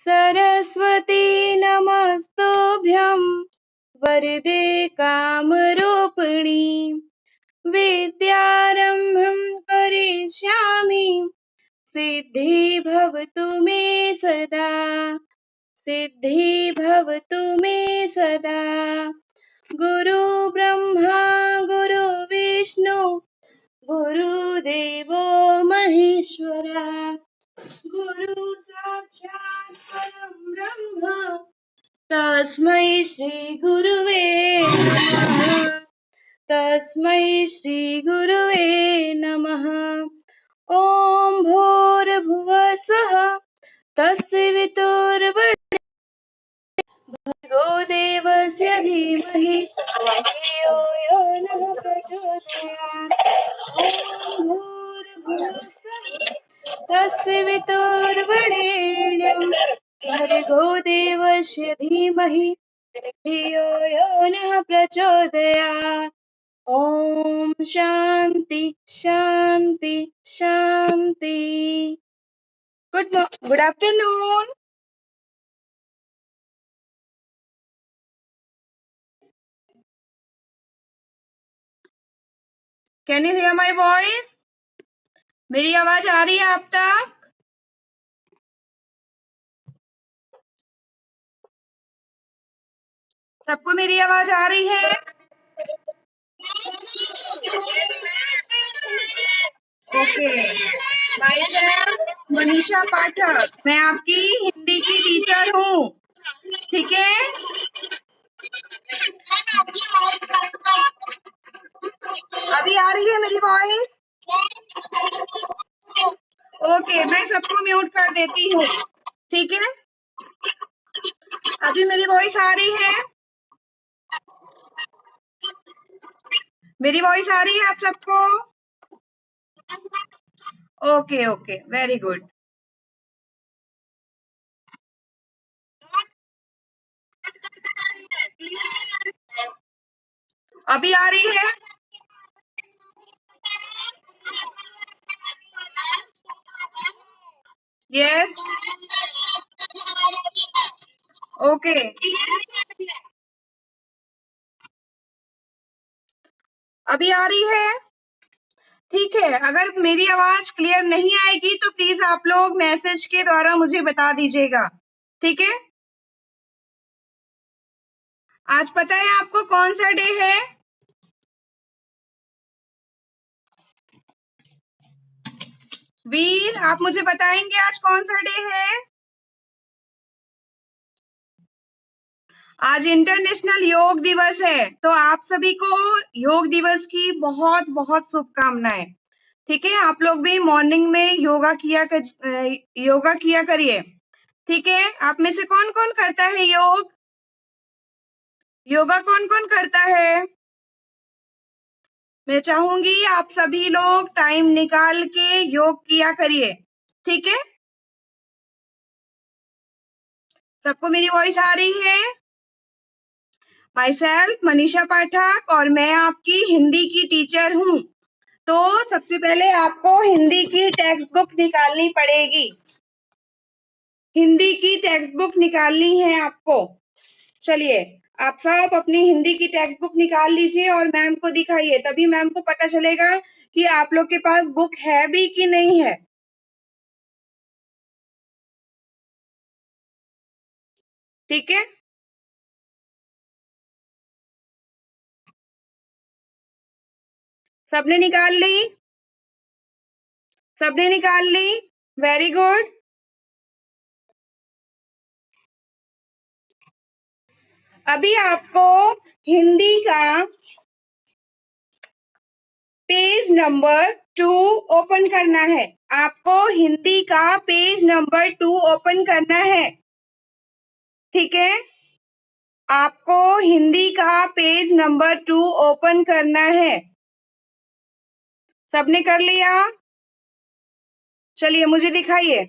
सरस्वती नमस्तुभ्यं वरदे कामरूपिणी विद्यारम्भं करिष्यामि सिद्धि भवतु मे सदा सिद्धि भवतु मे सदा। गुरु ब्रह्मा गुरु विष्णु गुरुदेवो महेश्वरा गुरु साक्षात् परं ब्रह्म तस्मै श्री गुरुवे नमः तस्मै श्री गुरुवे नमः। ॐ भूर्भुवः स्वः तस्य वितुर्वरेण्यं भर्गो देवस्य धीमहि धियो यो नः प्रचोदयात्। ॐ भूर्भुवः स्वः तस्य वितुर्वरेण्यं भर्गो देवस्य धीमहि धियो यो नः प्रचोदयात्। ओम शांति शांति शांति। Good afternoon. Can you hear my voice? मेरी आवाज आ रही है आप तक? सबको मेरी आवाज आ रही है? ओके। Myself मनीषा पाठक, मैं आपकी हिंदी की टीचर हूँ, ठीक है? अभी आ रही है मेरी वॉइस? ओके, मैं सबको म्यूट कर देती हूँ, ठीक है? अभी मेरी वॉइस आ रही है? मेरी वॉइस आ रही है आप सबको? Okay okay, very good. अभी आ रही है? Yes, okay. अभी आ रही है? ठीक है, अगर मेरी आवाज क्लियर नहीं आएगी तो प्लीज आप लोग मैसेज के द्वारा मुझे बता दीजिएगा, ठीक है? आज पता है आपको कौन सा डे है? वीर, आप मुझे बताएंगे आज कौन सा डे है? आज इंटरनेशनल योग दिवस है, तो आप सभी को योग दिवस की बहुत बहुत शुभकामनाएं, ठीक है? आप लोग भी मॉर्निंग में योगा किया करिए, ठीक है? आप में से कौन कौन करता है योग? योगा कौन कौन करता है? मैं चाहूंगी आप सभी लोग टाइम निकाल के योग किया करिए, ठीक है? सबको मेरी वॉइस आ रही है? माई सेल्फ मनीषा पाठक और मैं आपकी हिंदी की टीचर हूँ। तो सबसे पहले आपको हिंदी की टेक्स्ट बुक निकालनी पड़ेगी। हिंदी की टेक्स्ट बुक निकालनी है आपको। चलिए, आप सब अपनी हिंदी की टेक्स्ट बुक निकाल लीजिए और मैम को दिखाइए, तभी मैम को पता चलेगा कि आप लोग के पास बुक है भी कि नहीं है, ठीक है? सबने निकाल ली? सबने निकाल ली? Very good. अभी आपको हिंदी का पेज नंबर 2 ओपन करना है। आपको हिंदी का पेज नंबर 2 ओपन करना है, ठीक है? आपको हिंदी का पेज नंबर 2 ओपन करना है। सबने कर लिया? चलिए मुझे दिखाइए,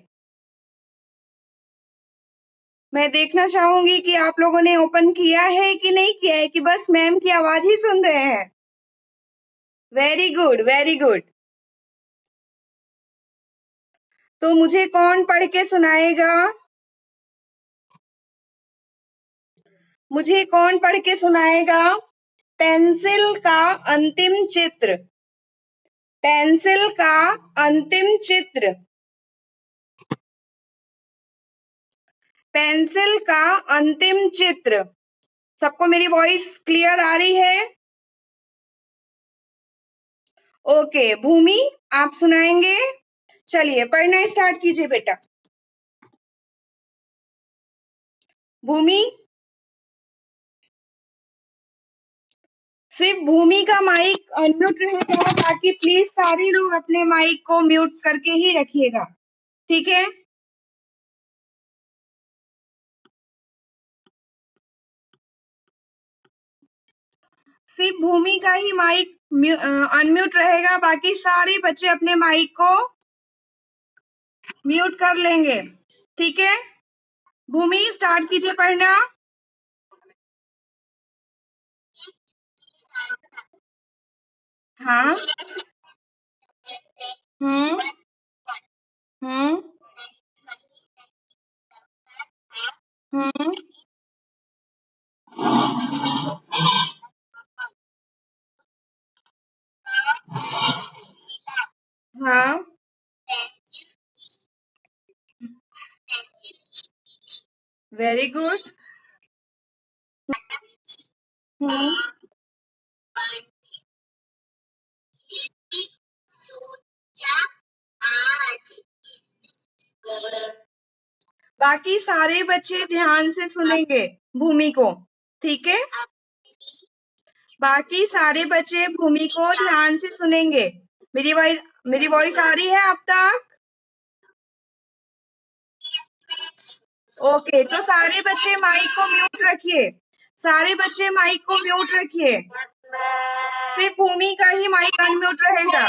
मैं देखना चाहूंगी कि आप लोगों ने ओपन किया है कि नहीं किया है, कि बस मैम की आवाज ही सुन रहे हैं। Very good, very good. तो मुझे कौन पढ़ के सुनाएगा? मुझे कौन पढ़ के सुनाएगा? पेंसिल का अंतिम चित्र। पेंसिल का अंतिम चित्र। पेंसिल का अंतिम चित्र। सबको मेरी वॉइस क्लियर आ रही है? ओके, भूमि आप सुनाएंगे? चलिए पढ़ना स्टार्ट कीजिए बेटा। भूमि, सिर्फ भूमि का माइक अनम्यूट रहेगा, ताकि प्लीज सारे लोग अपने माइक को म्यूट करके ही रखिएगा, ठीक है? सिर्फ भूमि का ही माइक अनम्यूट रहेगा, बाकी सारे बच्चे अपने माइक को म्यूट कर लेंगे, ठीक है? भूमि स्टार्ट कीजिए पढ़ना। हाँ। हम्म। हम्म। हम्म। हाँ। Very good. हम्म। बाकी सारे बच्चे ध्यान से सुनेंगे भूमि को, ठीक है? बाकी सारे बच्चे भूमि को ध्यान से सुनेंगे। मेरी वॉइस आ रही है आप तक? ओके, तो सारे बच्चे माइक को म्यूट रखिए। सारे बच्चे माइक को म्यूट रखिए। सिर्फ भूमि का ही माइक अनम्यूट रहेगा।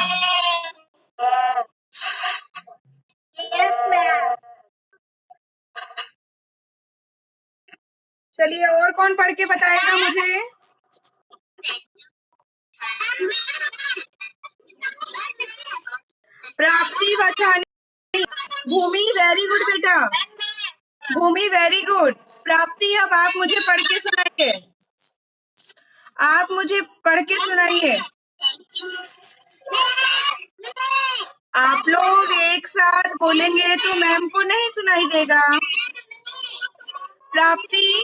चलिए, और कौन पढ़ के बताएगा मुझे? प्राप्ति बचानी। भूमि वेरी गुड बेटा। भूमि वेरी गुड। प्राप्ति, अब आप मुझे पढ़ के सुनाइए। आप मुझे पढ़ के सुनाइए। आप लोग एक साथ बोलेंगे तो मैम को नहीं सुनाई देगा। प्राप्ति,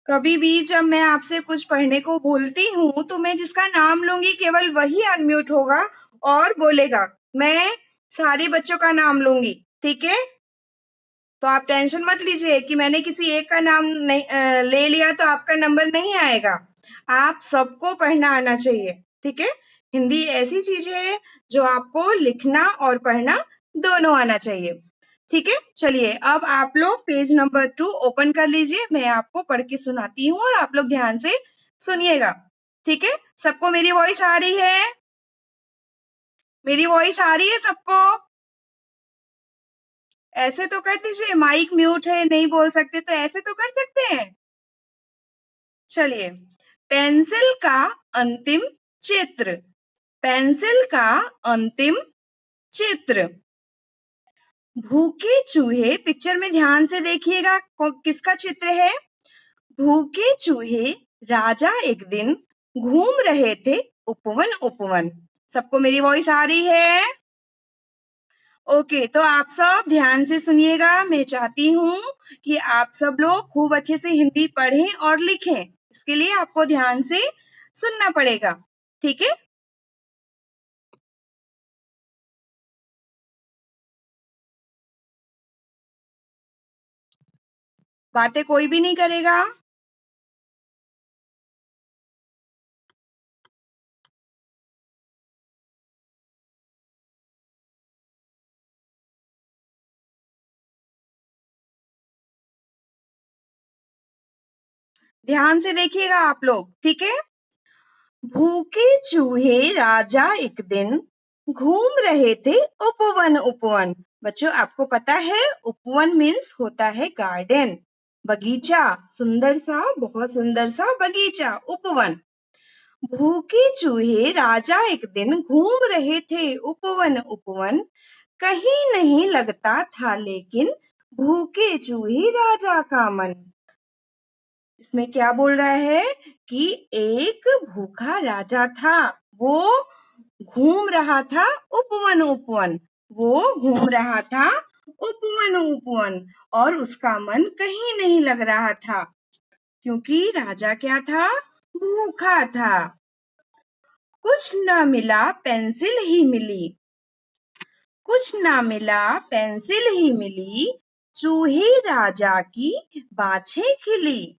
कभी भी जब मैं आपसे कुछ पढ़ने को बोलती हूँ तो मैं जिसका नाम लूंगी केवल वही अनम्यूट होगा और बोलेगा। मैं सारे बच्चों का नाम लूंगी, ठीक है? तो आप टेंशन मत लीजिए कि मैंने किसी एक का नाम नहीं ले लिया तो आपका नंबर नहीं आएगा। आप सबको पढ़ना आना चाहिए, ठीक है? हिंदी ऐसी चीज है जो आपको लिखना और पढ़ना दोनों आना चाहिए, ठीक है? चलिए, अब आप लोग पेज नंबर 2 ओपन कर लीजिए। मैं आपको पढ़ के सुनाती हूँ और आप लोग ध्यान से सुनिएगा, ठीक है? सबको मेरी वॉइस आ रही है? मेरी वॉइस आ रही है सबको? ऐसे तो कर दीजिए, माइक म्यूट है, नहीं बोल सकते तो ऐसे तो कर सकते हैं। चलिए, पेंसिल का अंतिम चित्र। पेंसिल का अंतिम चित्र। भूखे चूहे, पिक्चर में ध्यान से देखिएगा किसका चित्र है? भूखे चूहे राजा एक दिन घूम रहे थे उपवन उपवन। सबको मेरी वॉइस आ रही है? ओके, तो आप सब ध्यान से सुनिएगा। मैं चाहती हूँ कि आप सब लोग खूब अच्छे से हिंदी पढ़ें और लिखें। इसके लिए आपको ध्यान से सुनना पड़ेगा, ठीक है? बातें कोई भी नहीं करेगा। ध्यान से देखिएगा आप लोग, ठीक है? भूखे चूहे राजा एक दिन घूम रहे थे उपवन उपवन। बच्चों, आपको पता है उपवन मीन्स होता है गार्डन, बगीचा, सुंदर सा, बहुत सुंदर सा बगीचा, उपवन। भूखे चूहे राजा एक दिन घूम रहे थे उपवन उपवन, कहीं नहीं लगता था लेकिन भूखे चूहे राजा का मन। इसमें क्या बोल रहा है कि एक भूखा राजा था, वो घूम रहा था उपवन उपवन, वो घूम रहा था उपवन उपवन, और उसका मन कहीं नहीं लग रहा था क्योंकि राजा क्या था, भूखा था। कुछ न मिला पेंसिल ही मिली, कुछ ना मिला पेंसिल ही मिली, चूहे राजा की बाछे खिली।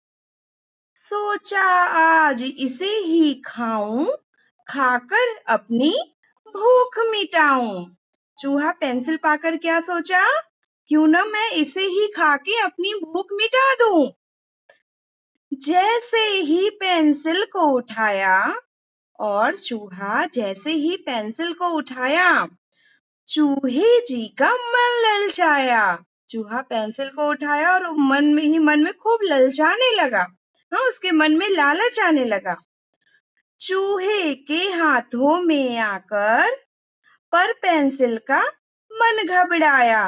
सोचा आज इसे ही खाऊं, खाकर अपनी भूख मिटाऊं। चूहा पेंसिल पाकर क्या सोचा, क्यों ना मैं इसे ही खा के अपनी भूख मिटा दूं। जैसे ही पेंसिल को उठाया, और चूहा जैसे ही पेंसिल को उठाया, चूहे जी का मन ललचाया। चूहा पेंसिल को उठाया और मन में खूब ललचाने लगा। हाँ, उसके मन में लालच आने लगा। चूहे के हाथों में आकर पर पेंसिल का मन घबराया।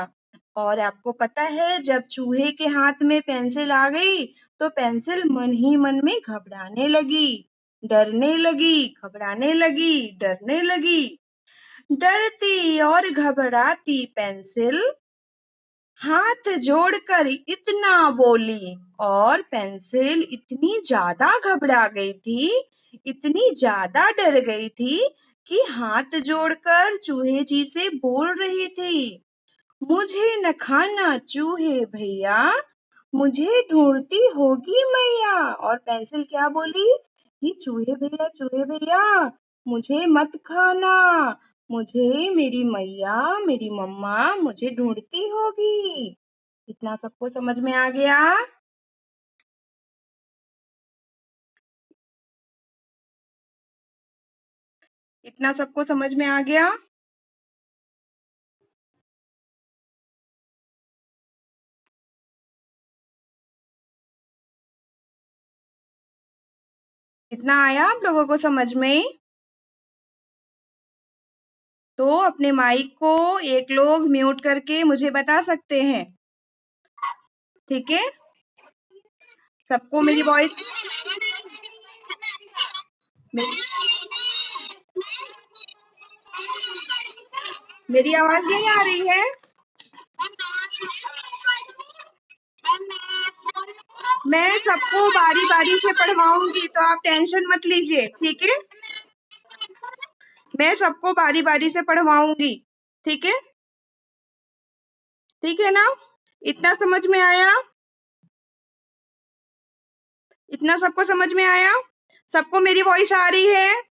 और आपको पता है, जब चूहे के हाथ में पेंसिल आ गई तो पेंसिल मन ही मन में घबराने लगी, डरने लगी, घबराने लगी, डरने लगी। डरती और घबराती पेंसिल हाथ जोड़कर इतना बोली, और पेंसिल इतनी ज्यादा घबरा गई थी, इतनी ज्यादा डर गई थी कि हाथ जोड़कर चूहे जी से बोल रही थी, मुझे न खाना चूहे भैया, मुझे ढूंढती होगी मैया। और पेंसिल क्या बोली कि चूहे भैया मुझे मत खाना, मुझे मेरी मैया, मेरी मम्मा मुझे ढूंढती होगी। इतना सबको समझ में आ गया? इतना सबको समझ में आ गया? इतना आया आप लोगों को समझ में? तो अपने माइक को एक लोग म्यूट करके मुझे बता सकते हैं, ठीक है? सबको मेरी वॉइस, मेरी आवाज नहीं आ रही है? मैं सबको बारी बारी से पढ़वाऊंगी, तो आप टेंशन मत लीजिए, ठीक है? मैं सबको बारी बारी से पढ़वाऊंगी, ठीक है? ठीक है ना? इतना समझ में आया? इतना सबको समझ में आया? सबको मेरी वॉइस आ रही है?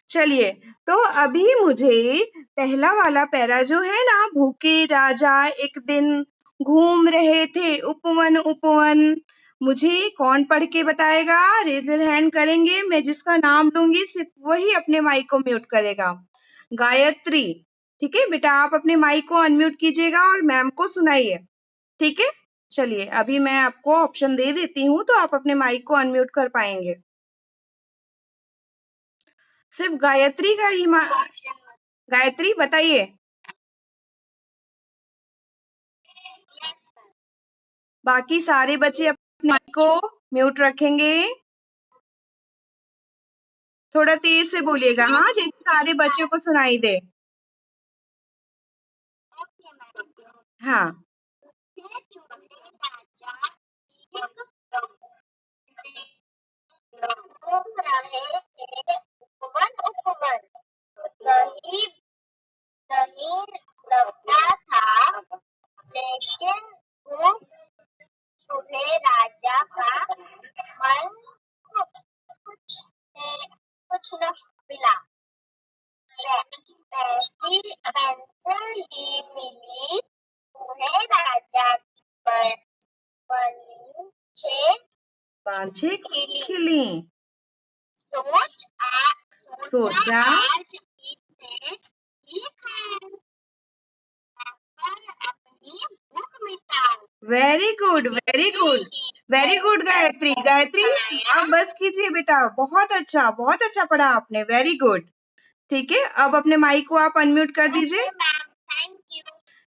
चलिए, तो अभी मुझे पहला वाला पैरा जो है ना, भूखे राजा एक दिन घूम रहे थे उपवन उपवन, मुझे कौन पढ़ के बताएगा? रेज योर हैंड करेंगे, मैं जिसका नाम लूंगी सिर्फ वही अपने माइक को म्यूट करेगा। गायत्री, ठीक है बेटा, आप अपने माइक को अनम्यूट कीजिएगा और मैम को सुनाइए, ठीक है? चलिए, अभी मैं आपको ऑप्शन दे देती हूँ, तो आप अपने माइक को अनम्यूट कर पाएंगे। सिर्फ गायत्री का ही गायत्री बताइए। बाकी सारे बच्चे अपने माइक को म्यूट रखेंगे। थोड़ा तेज से बोलिएगा, हाँ, जैसे सारे बच्चों को सुनाई दे। हाँ, बांझे खिली, सोचा very good, very good, very good Gayatri. Gayatri आप बस कीजिए बेटा, बहुत अच्छा पढ़ा आपने, वेरी गुड। ठीक है, अब अपने माइक को आप अनम्यूट कर दीजिए।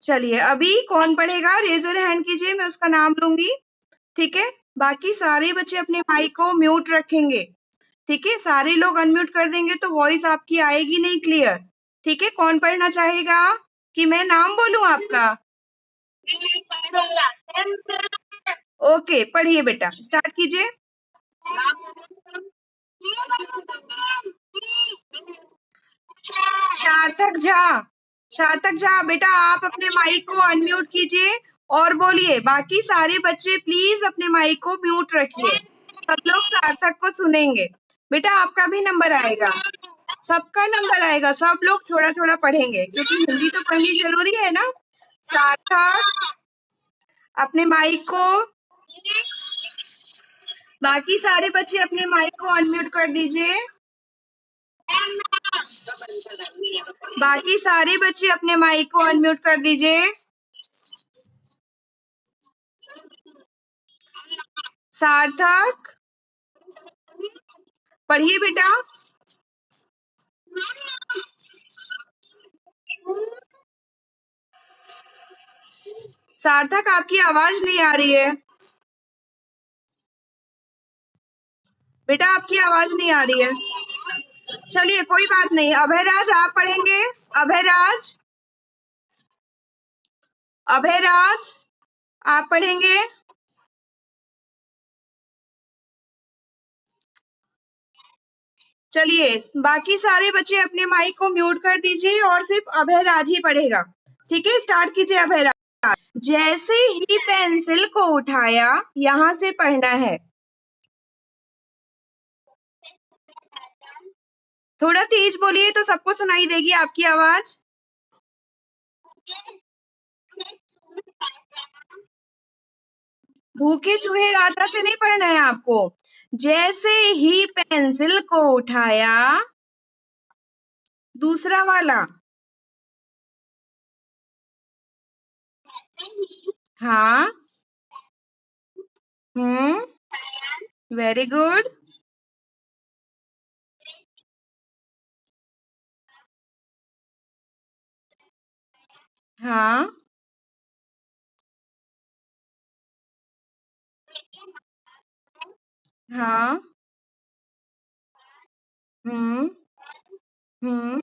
चलिए, अभी कौन पढ़ेगा? रेज योर हैंड कीजिए, मैं उसका नाम लूंगी। ठीक है, बाकी सारे बच्चे अपने माइक को म्यूट रखेंगे। ठीक है, सारे लोग अनम्यूट कर देंगे तो वॉइस आपकी आएगी नहीं क्लियर। ठीक है, कौन पढ़ना चाहेगा कि मैं नाम बोलूं आपका? ओके, पढ़िए बेटा, स्टार्ट कीजिए। सार्थक झा, सार्थक झा बेटा आप अपने माइक को अनम्यूट कीजिए और बोलिए। बाकी सारे बच्चे प्लीज अपने माइक को म्यूट रखिए, सब लोग सार्थक को सुनेंगे। बेटा आपका भी नंबर आएगा, सबका नंबर आएगा, सब लोग थोड़ा थोड़ा पढ़ेंगे क्योंकि हिंदी तो पढ़नी जरूरी है ना। सार्थक अपने माइक को, बाकी सारे बच्चे अपने माइक को अनम्यूट कर दीजिए। बाकी सारे बच्चे अपने माइक को अनम्यूट कर दीजिए। सार्थक पढ़िए बेटा। सार्थक आपकी आवाज नहीं आ रही है बेटा, आपकी आवाज नहीं आ रही है। चलिए कोई बात नहीं, अभयराज आप पढ़ेंगे। अभयराज, अभयराज आप पढ़ेंगे। चलिए बाकी सारे बच्चे अपने माइक को म्यूट कर दीजिए और सिर्फ अभयराज ही पढ़ेगा। ठीक है, स्टार्ट कीजिए अभयराज। जैसे ही पेंसिल को उठाया, यहाँ से पढ़ना है। थोड़ा तेज बोलिए तो सबको सुनाई देगी आपकी आवाज। भूखे चूहे राजा से नहीं पढ़ना है आपको। जैसे ही पेंसिल को उठाया, दूसरा वाला। हाँ, वेरी गुड। हाँ, हाँ, हम्म, हम्म।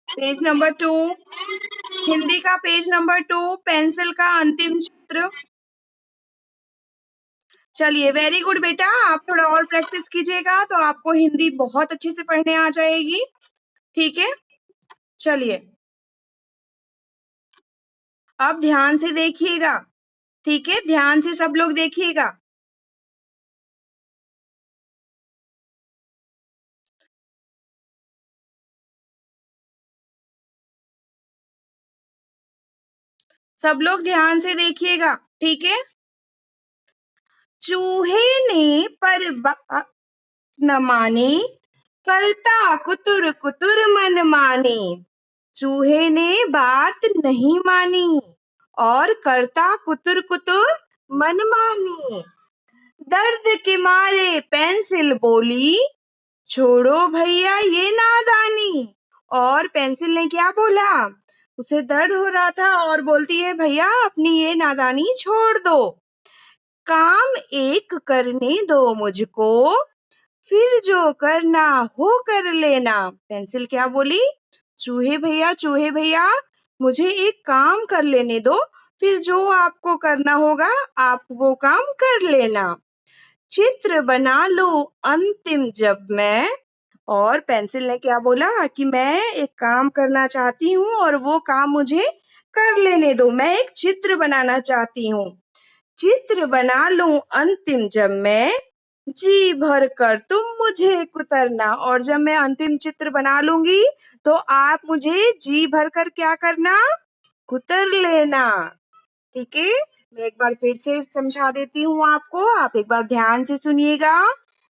पेज नंबर 2, हिंदी का पेज नंबर 2, पेंसिल का अंतिम चित्र। चलिए वेरी गुड बेटा, आप थोड़ा और प्रैक्टिस कीजिएगा तो आपको हिंदी बहुत अच्छे से पढ़ने आ जाएगी। ठीक है, चलिए अब ध्यान से देखिएगा। ठीक है, ध्यान से सब लोग देखिएगा। सब लोग ध्यान से देखिएगा। ठीक है, चूहे ने पर न मानी, करता कुतुर कुतुर मन मानी। चूहे ने बात नहीं मानी और करता कुतुर कुतुर मन मानी। दर्द के मारे पेंसिल बोली, छोड़ो भैया ये नादानी। और पेंसिल ने क्या बोला? उसे दर्द हो रहा था और बोलती है भैया अपनी ये नादानी छोड़ दो, काम एक करने दो मुझको, फिर जो करना हो कर लेना। पेंसिल क्या बोली? चूहे भैया मुझे एक काम कर लेने दो, फिर जो आपको करना होगा आप वो काम कर लेना। चित्र बना लो अंतिम जब मैं। और पेंसिल ने क्या बोला कि मैं एक काम करना चाहती हूँ और वो काम मुझे कर लेने दो, मैं एक चित्र बनाना चाहती हूँ। चित्र बना लूं अंतिम जब मैं, जी भर कर तुम मुझे कुतरना। और जब मैं अंतिम चित्र बना लूंगी तो आप मुझे जी भर कर क्या करना? कुतर लेना। ठीक है, मैं एक बार फिर से समझा देती हूँ आपको, आप एक बार ध्यान से सुनिएगा।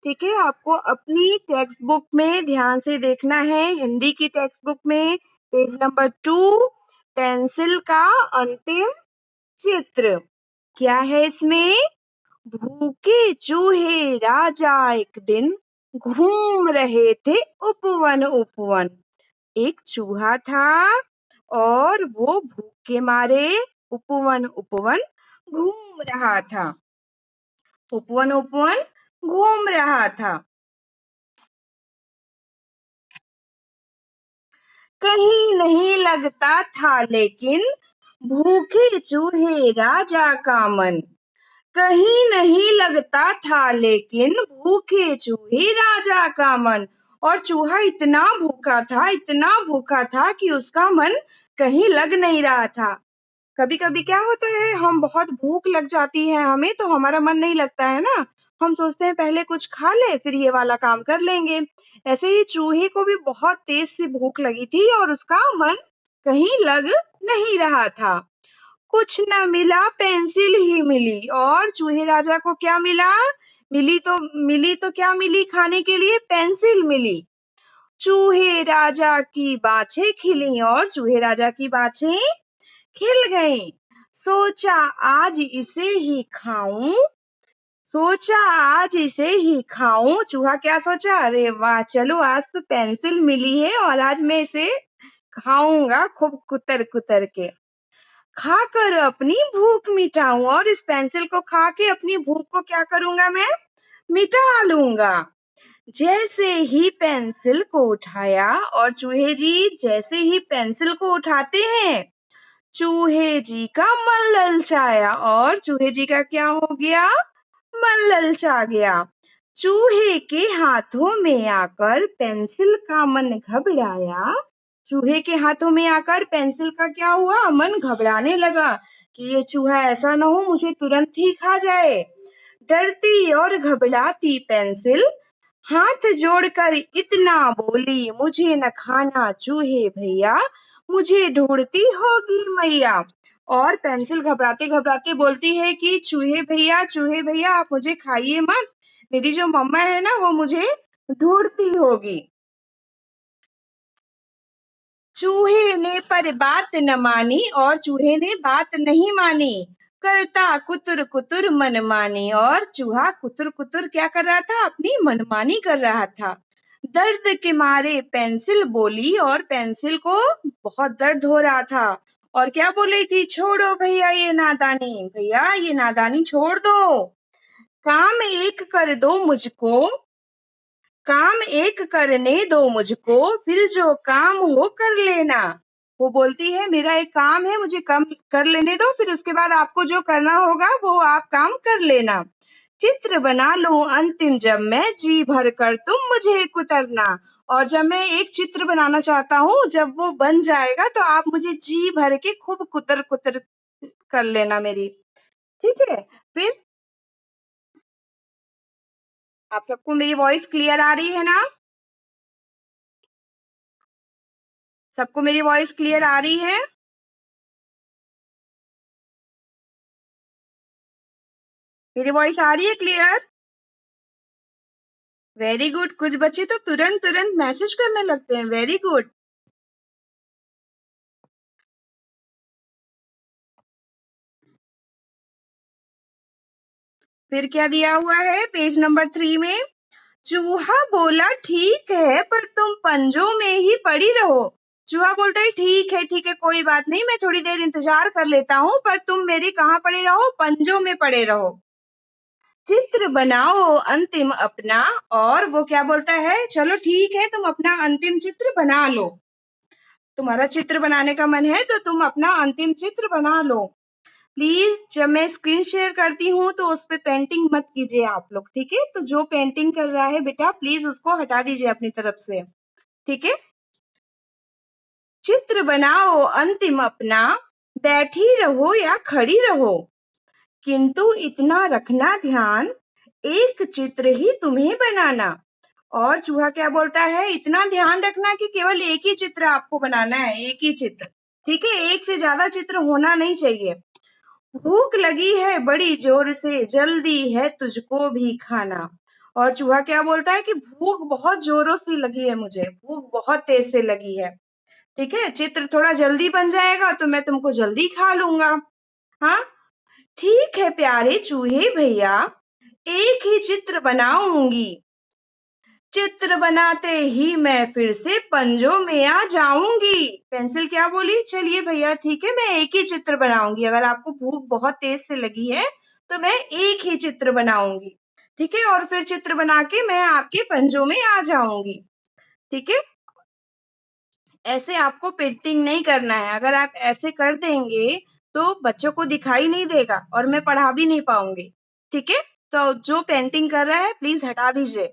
ठीक है, आपको अपनी टेक्स्ट बुक में ध्यान से देखना है, हिंदी की टेक्स्ट बुक में पेज नंबर 2, पेंसिल का अंतिम चित्र। क्या है इसमें? भूखे चूहे राजा एक दिन घूम रहे थे उपवन उपवन। एक चूहा था और वो भूख के मारे उपवन उपवन घूम रहा था। उपवन उपवन घूम रहा था। कहीं नहीं लगता था लेकिन भूखे चूहे राजा का मन। कहीं नहीं लगता था लेकिन भूखे चूहे राजा का मन। और चूहा इतना भूखा था कि उसका मन कहीं लग नहीं रहा था। कभी कभी क्या होता है, हम बहुत भूख लग जाती है हमें, तो हमारा मन नहीं लगता है ना। हम सोचते हैं पहले कुछ खा ले फिर ये वाला काम कर लेंगे। ऐसे ही चूहे को भी बहुत तेज से भूख लगी थी और उसका मन कहीं लग नहीं रहा था। कुछ न मिला पेंसिल ही मिली। और चूहे राजा को क्या मिला? मिली तो क्या मिली खाने के लिए? पेंसिल मिली। चूहे राजा की बाछें खिली और चूहे राजा की बाछें खिल गई। सोचा आज इसे ही खाऊं। सोचा आज इसे ही खाऊं। चूहा क्या सोचा? अरे वाह, चलो आज तो पेंसिल मिली है और आज मैं इसे खाऊंगा खूब कुतर कुतर के। खाकर अपनी भूख मिटाऊं। और इस पेंसिल को खा के अपनी भूख को क्या करूंगा मैं? मिटा लूंगा। जैसे ही पेंसिल को उठाया, और चूहे जी जैसे ही पेंसिल को उठाते हैं, चूहे जी का मन ललचाया। और चूहे जी का क्या हो गया? मन ललचा गया। चूहे के हाथों में आकर पेंसिल का मन घबराया। चूहे के हाथों में आकर पेंसिल का क्या हुआ? मन घबराने लगा कि ये चूहा ऐसा ना हो मुझे तुरंत ही खा जाए। डरती और घबराती पेंसिल हाथ जोड़कर इतना बोली, मुझे न खाना चूहे भैया, मुझे ढूंढती होगी मैया। और पेंसिल घबराते घबराते बोलती है कि चूहे भैया आप मुझे खाइए मत, मेरी जो मम्मा है ना वो मुझे ढूंढती होगी। चूहे ने पर बात न मानी, और चूहे ने बात नहीं मानी। करता कुतुर कुतुर मनमानी। और चूहा कुतुर कुतुर क्या कर रहा था? अपनी मनमानी कर रहा था। दर्द के मारे पेंसिल बोली, और पेंसिल को बहुत दर्द हो रहा था। और क्या बोल रही थी? छोड़ो भैया ये नादानी, भैया ये नादानी छोड़ दो। काम एक कर दो मुझको, काम एक करने दो मुझको, फिर जो काम हो कर लेना। वो बोलती है मेरा एक काम है, मुझे काम कर लेने दो, फिर उसके बाद आपको जो करना होगा वो आप काम कर लेना। चित्र बना लो अंतिम जब मैं, जी भर कर तुम मुझे कुतरना। और जब मैं एक चित्र बनाना चाहता हूँ, जब वो बन जाएगा तो आप मुझे जी भर के खूब कुतर कुतर कर लेना मेरी। ठीक है? फिर आप सबको मेरी वॉइस क्लियर आ रही है ना? सबको मेरी वॉइस क्लियर आ रही है? मेरी वॉइस आ रही है क्लियर? Very good. कुछ बच्चे तो तुरंत तुरंत मैसेज करने लगते हैं। Very good. फिर क्या दिया हुआ है पेज नंबर 3 में? चूहा बोला ठीक है पर तुम पंजों में ही पड़ी रहो। चूहा बोलता है ठीक है कोई बात नहीं, मैं थोड़ी देर इंतजार कर लेता हूँ, पर तुम मेरे कहाँ पड़े रहो? पंजों में पड़े रहो। चित्र बनाओ अंतिम अपना। और वो क्या बोलता है? चलो ठीक है तुम अपना अंतिम चित्र बना लो। तुम्हारा चित्र बनाने का मन है तो तुम अपना अंतिम चित्र बना लो। प्लीज जब मैं स्क्रीन शेयर करती हूँ तो उस पे पेंटिंग मत कीजिए आप लोग, ठीक है? तो जो पेंटिंग कर रहा है बेटा प्लीज उसको हटा दीजिए अपनी तरफ से, ठीक है? चित्र बनाओ अंतिम अपना, बैठी रहो या खड़ी रहो, किंतु इतना रखना ध्यान, एक चित्र ही तुम्हें बनाना। और चूहा क्या बोलता है? इतना ध्यान रखना कि केवल एक ही चित्र आपको बनाना है, एक ही चित्र, ठीक है? एक से ज्यादा चित्र होना नहीं चाहिए। भूख लगी है बड़ी जोर से, जल्दी है तुझको भी खाना। और चूहा क्या बोलता है कि भूख बहुत जोरों से लगी है मुझे, भूख बहुत तेज से लगी है, ठीक है, चित्र थोड़ा जल्दी बन जाएगा तो मैं तुमको जल्दी खा लूंगा। हाँ, ठीक है प्यारे चूहे भैया, एक ही चित्र बनाऊंगी, चित्र बनाते ही मैं फिर से पंजों में आ जाऊंगी। पेंसिल क्या बोली? चलिए भैया ठीक है, मैं एक ही चित्र बनाऊंगी। अगर आपको भूख बहुत तेज से लगी है तो मैं एक ही चित्र बनाऊंगी, ठीक है, और फिर चित्र बना के मैं आपके पंजों में आ जाऊंगी। ठीक है, ऐसे आपको पेंटिंग नहीं करना है। अगर आप ऐसे कर देंगे तो बच्चों को दिखाई नहीं देगा और मैं पढ़ा भी नहीं पाऊंगी। ठीक है, तो जो पेंटिंग कर रहा है प्लीज हटा दीजिए।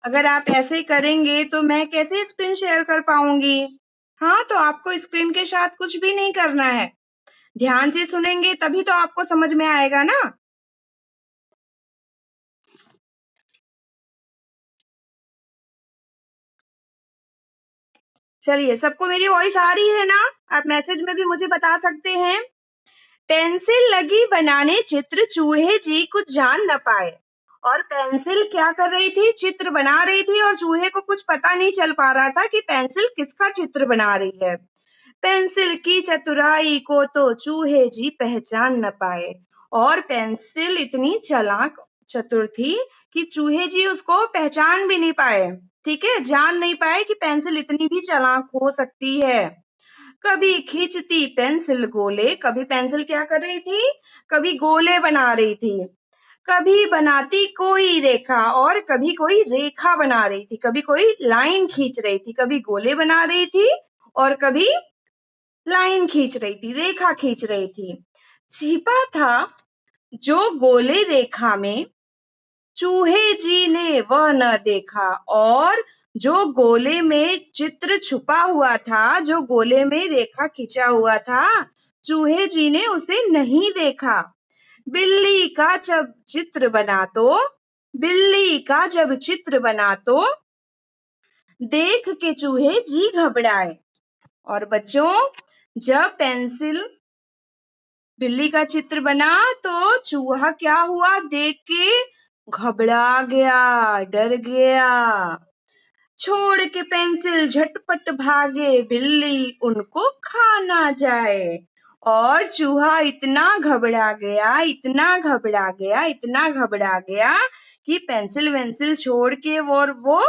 अगर आप ऐसे करेंगे तो मैं कैसे स्क्रीन शेयर कर पाऊंगी? हाँ, तो आपको स्क्रीन के साथ कुछ भी नहीं करना है, ध्यान से सुनेंगे तभी तो आपको समझ में आएगा ना। चलिए, सबको मेरी वॉइस आ रही है ना? आप मैसेज में भी मुझे बता सकते हैं। पेंसिल लगी बनाने चित्र, चूहे जी कुछ जान न पाए। और पेंसिल क्या कर रही थी? चित्र बना रही थी और चूहे को कुछ पता नहीं चल पा रहा था कि पेंसिल किसका चित्र बना रही है। पेंसिल की चतुराई को तो चूहे जी पहचान न पाए। और पेंसिल इतनी चालाक चतुर थी कि चूहे जी उसको पहचान भी नहीं पाए। ठीक है, जान नहीं पाए कि पेंसिल इतनी भी चालाक हो सकती है। कभी खींचती पेंसिल गोले, कभी पेंसिल क्या कर रही थी? कभी गोले बना रही थी, कभी बनाती कोई रेखा और कभी कोई रेखा बना रही थी, कभी कोई लाइन खींच रही थी, कभी गोले बना रही थी और कभी लाइन खींच रही थी, रेखा खींच रही थी। छिपा था जो गोले रेखा में, चूहे जी ने वह न देखा। और जो गोले में चित्र छुपा हुआ था, जो गोले में रेखा खिंचा हुआ था, चूहे जी ने उसे नहीं देखा। बिल्ली का जब चित्र बना तो, बिल्ली का जब चित्र बना तो देख के चूहे जी घबराए। और बच्चों, जब पेंसिल बिल्ली का चित्र बना तो चूहा क्या हुआ? देख के घबरा गया, डर गया। छोड़ के पेंसिल झटपट भागे, बिल्ली उनको खा ना जाए। और चूहा इतना घबरा गया, इतना घबरा गया, इतना घबरा गया कि पेंसिल वेंसिल छोड़ के वो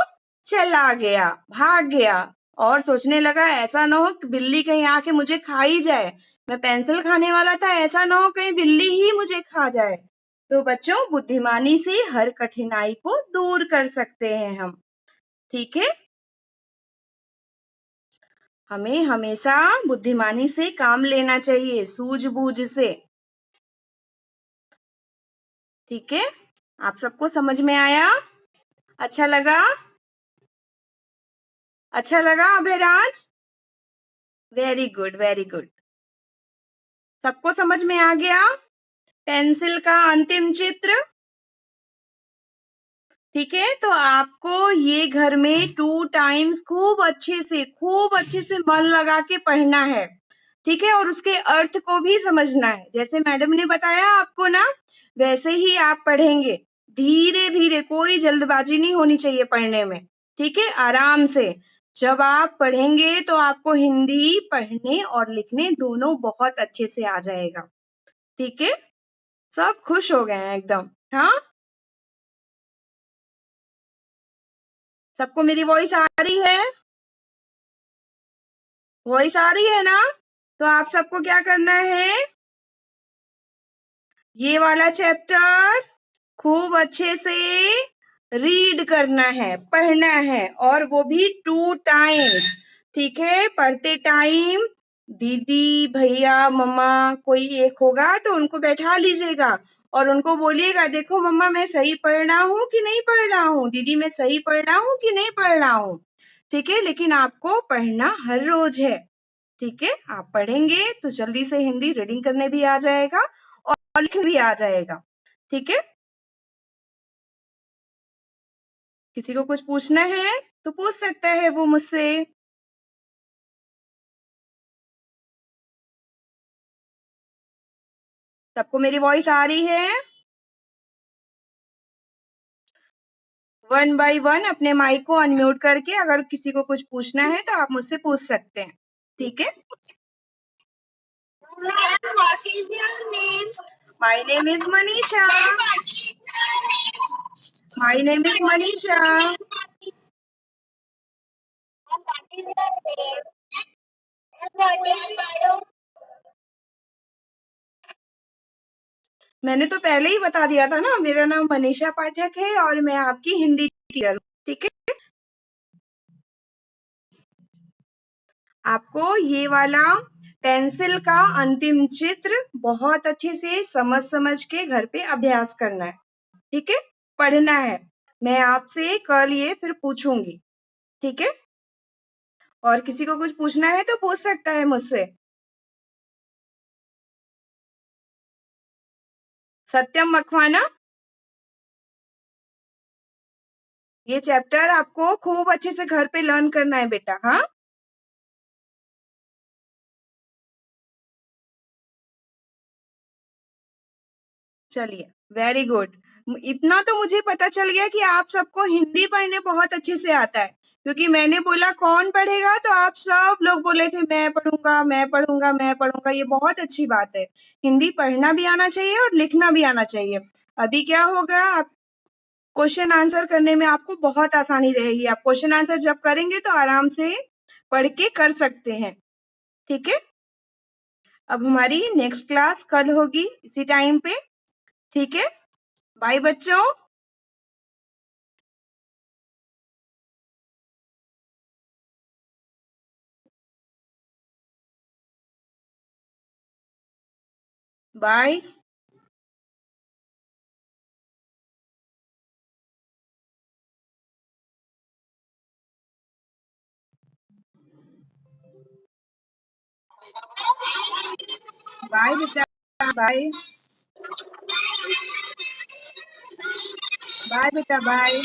चला गया, भाग गया। और सोचने लगा ऐसा ना हो कि बिल्ली कहीं आके मुझे खा ही जाए। मैं पेंसिल खाने वाला था, ऐसा ना हो कहीं बिल्ली ही मुझे खा जाए। तो बच्चों, बुद्धिमानी से हर कठिनाई को दूर कर सकते हैं हम। ठीक है, हमें हमेशा बुद्धिमानी से काम लेना चाहिए, सूझबूझ से। ठीक है, आप सबको समझ में आया? अच्छा लगा? अच्छा लगा Abhayraj? Very good, very good. सबको समझ में आ गया पेंसिल का अंतिम चित्र? ठीक है, तो आपको ये घर में 2 टाइम्स खूब अच्छे से मन लगा के पढ़ना है। ठीक है, और उसके अर्थ को भी समझना है। जैसे मैडम ने बताया आपको ना, वैसे ही आप पढ़ेंगे। धीरे धीरे, कोई जल्दबाजी नहीं होनी चाहिए पढ़ने में। ठीक है, आराम से। जब आप पढ़ेंगे तो आपको हिंदी पढ़ने और लिखने दोनों बहुत अच्छे से आ जाएगा। ठीक है, सब खुश हो गए हैं एकदम। हाँ, सबको मेरी वॉइस आ रही है? वॉइस आ रही है ना? तो आप सबको क्या करना है? ये वाला चैप्टर खूब अच्छे से रीड करना है, पढ़ना है, और वो भी 2 टाइम्स। ठीक है, पढ़ते टाइम दीदी, भैया, मम्मा कोई एक होगा तो उनको बैठा लीजिएगा और उनको बोलिएगा, देखो मम्मा मैं सही पढ़ रहा हूँ कि नहीं पढ़ रहा हूँ, दीदी मैं सही पढ़ रहा हूँ कि नहीं पढ़ रहा हूँ। ठीक है, लेकिन आपको पढ़ना हर रोज है। ठीक है, आप पढ़ेंगे तो जल्दी से हिंदी रीडिंग करने भी आ जाएगा और लिखने भी आ जाएगा। ठीक है, किसी को कुछ पूछना है तो पूछ सकता है वो मुझसे। सबको मेरी वॉइस आ रही है? वन बाय वन अपने माइक को अनम्यूट करके अगर किसी को कुछ पूछना है तो आप मुझसे पूछ सकते हैं, ठीक है? My name is Manisha. My name is Manisha. मैंने तो पहले ही बता दिया था ना, मेरा नाम मनीषा पाठक है और मैं आपकी हिंदी टीचर हूँ, ठीक है? आपको ये वाला पेंसिल का अंतिम चित्र बहुत अच्छे से समझ के घर पे अभ्यास करना है, ठीक है? पढ़ना है। मैं आपसे कल ये फिर पूछूंगी, ठीक है? और किसी को कुछ पूछना है तो पूछ सकता है मुझसे। सत्यम मखवाना, ये चैप्टर आपको खूब अच्छे से घर पे लर्न करना है बेटा, हाँ? चलिए, वेरी गुड। इतना तो मुझे पता चल गया कि आप सबको हिंदी पढ़ने बहुत अच्छे से आता है, क्योंकि मैंने बोला कौन पढ़ेगा तो आप सब लोग बोले थे मैं पढ़ूंगा, मैं पढ़ूंगा, मैं पढ़ूंगा। ये बहुत अच्छी बात है। हिंदी पढ़ना भी आना चाहिए और लिखना भी आना चाहिए। अभी क्या होगा, आप क्वेश्चन आंसर करने में आपको बहुत आसानी रहेगी। आप क्वेश्चन आंसर जब करेंगे तो आराम से पढ़ के कर सकते हैं, ठीक है? अब हमारी नेक्स्ट क्लास कल होगी इसी टाइम पे, ठीक है? बाय बच्चों। बाय। बाय बेटा, बाय। बाय बेटा, बाय।